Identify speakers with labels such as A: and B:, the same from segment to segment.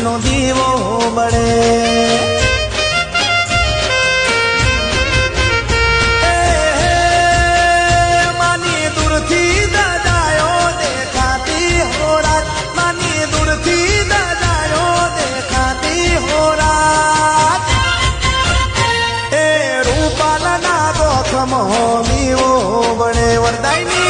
A: માતાજીનો દીવો બળે માની દૂરથી દાદાયો દેખાતી હો રાત માની દૂરથી દાદાયો દેખાતી હો રાત એ રૂપાલના ગોખમાં દીવો બળે વરદાયની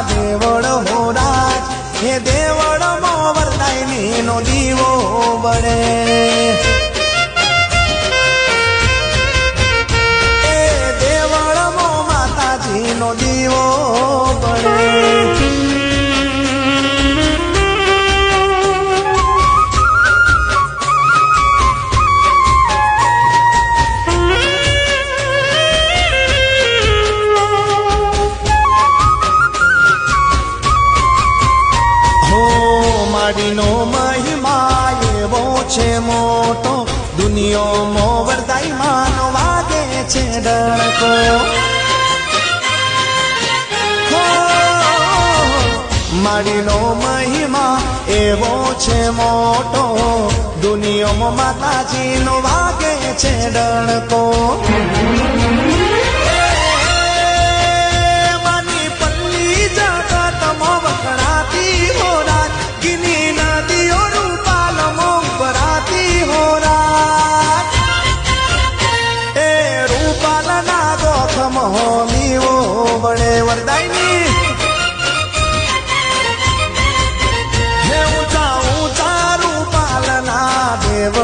A: દેવળ હો રાજ હે દેવળ મો વરદાયની નો દીવો બળે એ દેવળ મો માતાજી નો દીવો બળે માડીનો મહિમા એવો છે મોટો દુનિયામાં વરદાઈ માનો વાગે છે ડણકો માડીનો મહિમા એવો છે મોટો દુનિયામાં માતાજીનો વાગે છે ડણકો માની પલ્લી જગતમાં વખણાતી હો રાત ગીની નદીઓ રૂપાલમાં ભરાતી હો રાત એ રૂપાલના ગોખમાં દીવો બળે વરદાય